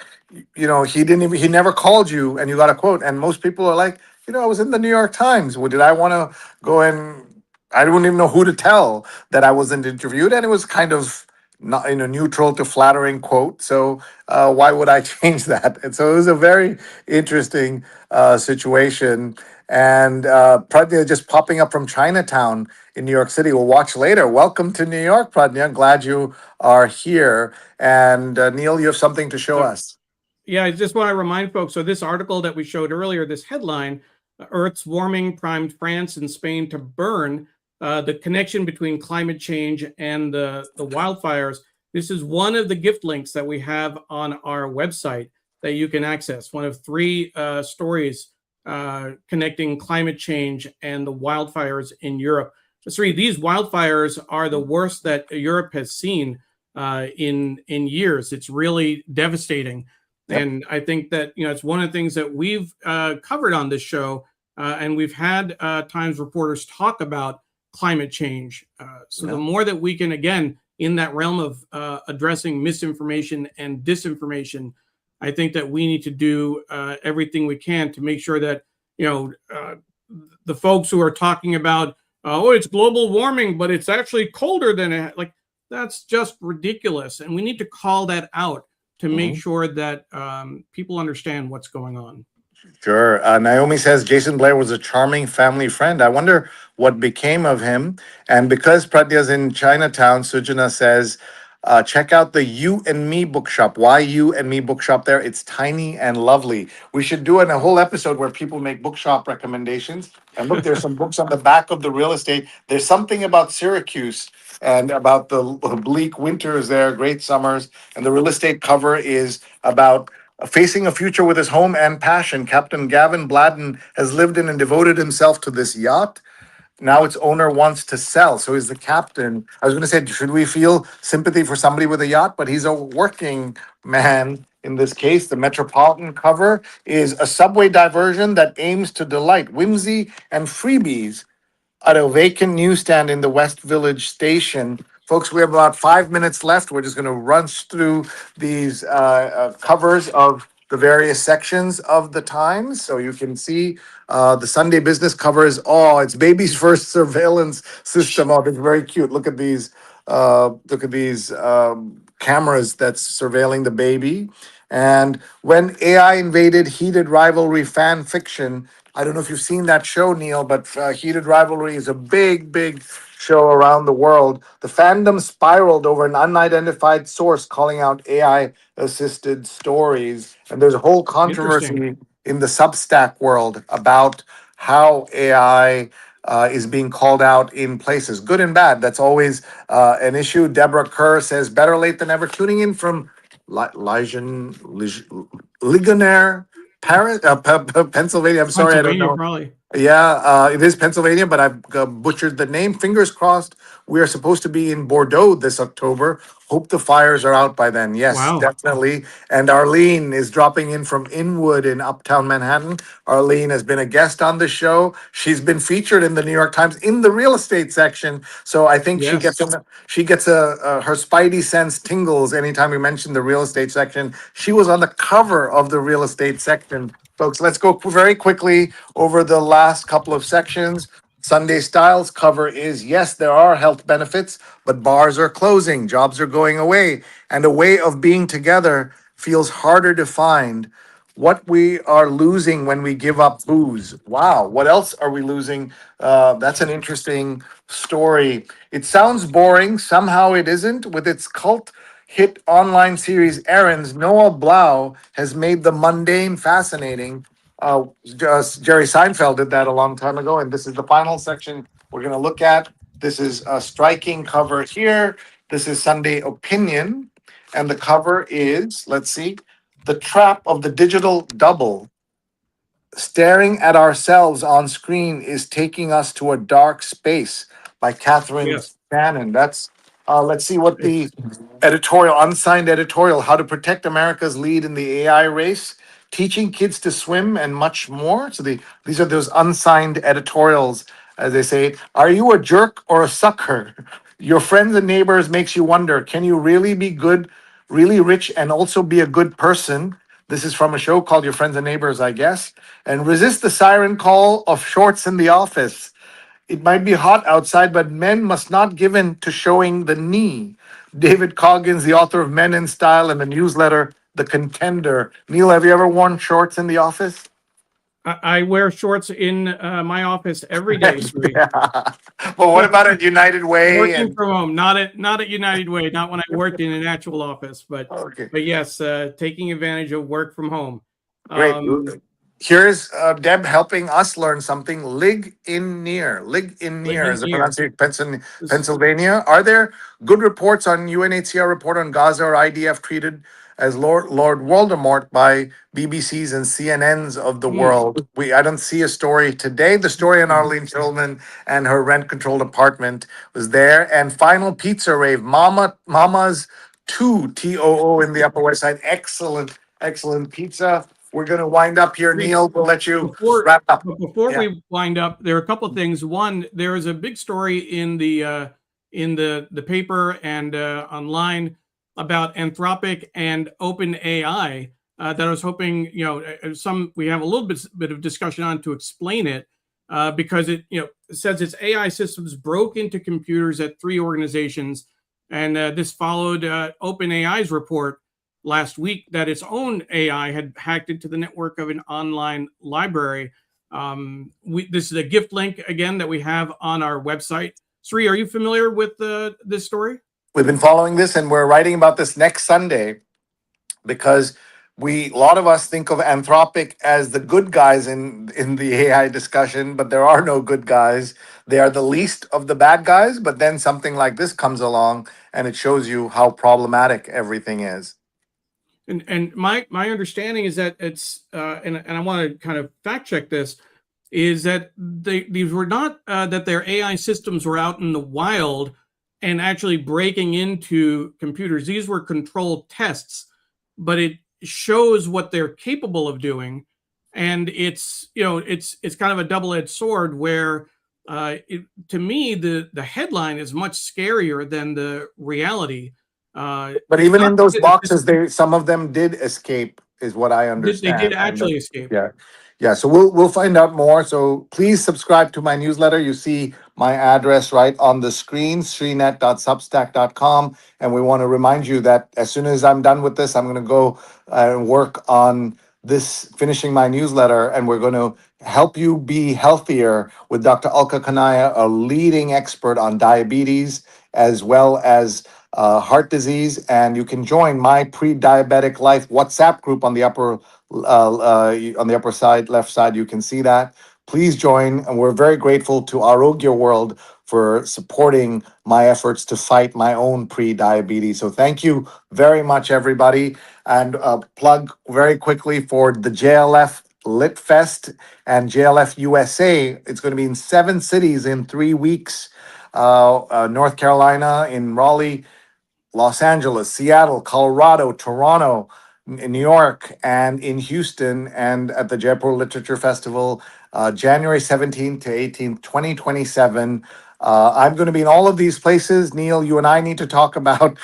he never called you and you got a quote?" And most people are like, "I was in the New York Times. Well, did I want to go and I don't even know who to tell that I wasn't interviewed?" And it was kind of not neutral to flattering quote. So why would I change that? And so it was a very interesting situation. And Pradnya just popping up from Chinatown in New York City. We'll watch later. Welcome to New York, Pradnya. Glad you are here. And Neil, you have something to show So us. yeah, I just want to remind folks. So this article that we showed earlier, this headline, "Earth's warming primed France and Spain to burn." The connection between climate change and the wildfires. This is one of the gift links that we have on our website that you can access. One of three stories connecting climate change and the wildfires in Europe. Sree, these wildfires are the worst that Europe has seen in years. It's really devastating. Yep. And I think that it's one of the things that we've covered on this show, and we've had Times reporters talk about climate change. So the Yeah. more that we can, again, in that realm of addressing misinformation and disinformation, I think that we need to do everything we can to make sure that the folks who are talking about, oh, it's global warming, but it's actually colder than it, like that's just ridiculous, and we need to call that out to make Mhm. sure that people understand what's going on. Sure. Naomi says Jason Blair was a charming family friend. I wonder what became of him. And because Pradya's in Chinatown, Sujana says, check out the You and Me bookshop. Why You and Me bookshop there? It's tiny and lovely. We should do a whole episode where people make bookshop recommendations. And look, there's some books on the back of the real estate. There's something about Syracuse and about the bleak winters there, great summers. And the real estate cover is about facing a future with his home and passion. Captain Gavin Bladden has lived in and devoted himself to this yacht. Now its owner wants to sell. So he's the captain. I was going to say, should we feel sympathy for somebody with a yacht? But he's a working man in this case. The Metropolitan cover is a subway diversion that aims to delight whimsy and freebies at a vacant newsstand in the West Village station Folks, we have about 5 minutes left. We're just going to run through these covers of the various sections of the Times. So you can see the Sunday business covers, it's baby's first surveillance system. Oh, it's very cute. Look at these cameras that's surveilling the baby. And when AI invaded heated rivalry fan fiction, I don't know if you've seen that show, Neil, but Heated Rivalry is a big, big show around the world. The fandom spiraled over an unidentified source calling out AI assisted stories. And there's a whole Interesting. controversy in the Substack world about how AI is being called out in places, good and bad. That's always an issue. Deborah Kerr says, better late than ever. Tuning in from Ligonier, Paris, Pennsylvania. I'm sorry, I don't Pennsylvania, know. probably. Yeah, it is Pennsylvania, but I've butchered the name. Fingers crossed. We are supposed to be in Bordeaux this October. Hope the fires are out by then. Yes, Wow. definitely. And Arlene is dropping in from Inwood in Uptown Manhattan. Arlene has been a guest on the show. She's been featured in the New York Times in the real estate section. So I think Yes. she gets her spidey sense tingles anytime we mention the real estate section. She was on the cover of the real estate section. Folks, let's go very quickly over the last couple of sections. Sunday Styles cover is, yes, there are health benefits, but bars are closing, jobs are going away, and a way of being together feels harder to find. What we are losing when we give up booze. Wow, what else are we losing? That's an interesting story. It sounds boring, somehow it isn't. With its cult hit online series Errands, Noah Blau has made the mundane fascinating. Jerry Seinfeld did that a long time ago, and this is the final section we're going to look at. This is a striking cover here. This is Sunday Opinion, and the cover is, let's see, The Trap of the Digital Double. Staring at ourselves on screen is taking us to a dark space by Catherine Yes. Shannon. Let's see what the editorial, unsigned editorial, How to Protect America's Lead in the AI Race, Teaching Kids to Swim, and much more. So these are those unsigned editorials, as they say. Are you a jerk or a sucker? Your friends and neighbors makes you wonder, can you really be good, really rich, and also be a good person? This is from a show called Your Friends and Neighbors, I guess. And resist the siren call of shorts in the office. It might be hot outside, but men must not give in to showing the knee. David Coggins, the author of Men in Style and the newsletter The Contender. Neil, have you ever worn shorts in the office? I wear shorts in my office every day, Sree. Yeah. Well, what about at United Way? Working And from home, not at United Way, not when I worked in an actual office, but okay, yes, taking advantage of work from home. great. Um, Here's Deb helping us learn something. Lig in Live near in is the here. pronunciation. Pennsylvania. Are there good reports on UNHCR report on Gaza or IDF treated as Lord Voldemort by BBC's and CNN's of the Hmm. world? I don't see a story today. The story on Arlene Tillman and her rent controlled apartment was there. And final pizza rave, Mama's 2 TOO in the Upper West Side. Excellent pizza. We're going to wind up here, Sree, Neil. We'll let you before wrap up. but before Yeah. we wind up, there are a couple of things. One, there is a big story in the paper and online about Anthropic and OpenAI that I was hoping we have a little bit of discussion on to explain it because it says its AI systems broke into computers at three organizations, and this followed OpenAI's report last week that its own AI had hacked into the network of an online library. This is a gift link again that we have on our website. Sree, are you familiar with this story? We've been following this and we're writing about this next Sunday because a lot of us think of Anthropic as the good guys in the AI discussion, but there are no good guys. They are the least of the bad guys, but then something like this comes along and it shows you how problematic everything is. And my understanding is that it's and I want to kind of fact check this, is that these were not that their AI systems were out in the wild and actually breaking into computers. These were controlled tests, but it shows what they're capable of doing, and it's kind of a double-edged sword where to me, the headline is much scarier than the reality. But It's even not in those that boxes, some of them did escape, is what I they did understand. actually escape. Yeah, yeah. So we'll find out more. So please subscribe to my newsletter. You see my address right on the screen, sreenet.substack.com. And we want to remind you that as soon as I'm done with this, I'm going to go and work on this, finishing my newsletter, and we're going to help you be healthier with Dr. Alka Kanaya, a leading expert on diabetes as well as heart disease. And you can join my pre-diabetic life WhatsApp group on the upper side, left side. You can see that. Please join, and we're very grateful to Arogya World for supporting my efforts to fight my own pre-diabetes. So thank you very much, everybody. And plug very quickly for the JLF Lit Fest and JLF USA. It's going to be in 7 cities in 3 weeks. North Carolina, in Raleigh, Los Angeles, Seattle, Colorado, Toronto, in New York, and in Houston, and at the Jaipur Literature Festival, January 17th to 18th, 2027. I'm going to be in all of these places. Neil, you and I need to talk about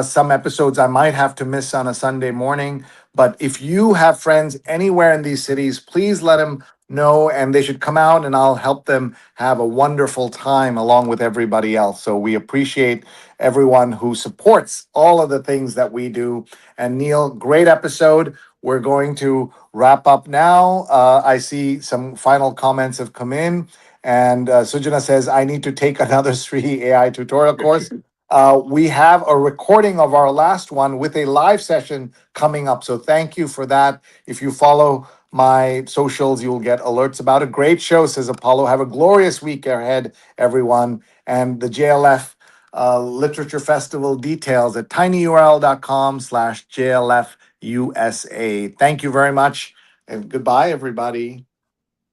some episodes I might have to miss on a Sunday morning. But if you have friends anywhere in these cities, please let them know, and they should come out, and I'll help them have a wonderful time along with everybody else. So we appreciate everyone who supports all of the things that we do. And Neil, great episode. We're going to wrap up now. I see some final comments have come in. And Sujana says, I need to take another Sree AI tutorial course. We have a recording of our last one with a live session coming up. So thank you for that. If you follow my socials, you'll get alerts about a great show, says Apollo. Have a glorious week ahead, everyone. And the JLF Literature Festival details at tinyurl.com/JLFUSA. Thank you very much. And goodbye, everybody.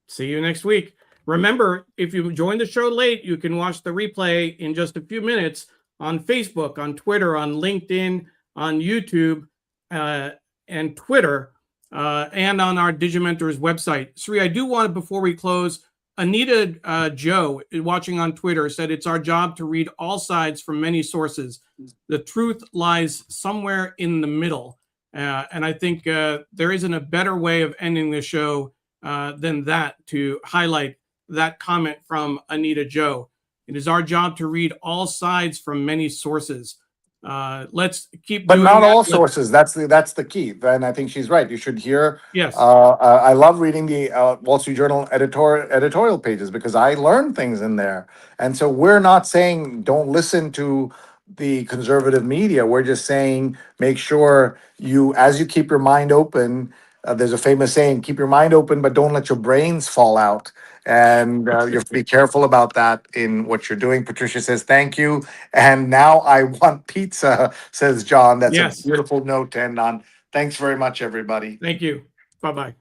See you next week. Remember, if you joined the show late, you can watch the replay in just a few minutes on Facebook, on Twitter, on LinkedIn, on YouTube, and Twitter, and on our Digimentors website. Sree, I do want to, before we close, Anita Joe, watching on Twitter, said it's our job to read all sides from many sources. The truth lies somewhere in the middle. And I think there isn't a better way of ending the show than that, to highlight that comment from Anita Joe. It is our job to read all sides from many sources. Let's keep But doing not that. all sources. That's the key. And I think she's right. You should hear. Yes. I love reading the Wall Street Journal editorial pages because I learn things in there. And so we're not saying don't listen to the conservative media. We're just saying make sure you, as you keep your mind open. There's a famous saying: "Keep your mind open, but don't let your brains fall out." And you have to be careful about that in what you're doing. Patricia says, "Thank you." And now I want pizza, says John. That's Yes. a beautiful note to end on. Thanks very much, everybody. Thank you. Bye-bye.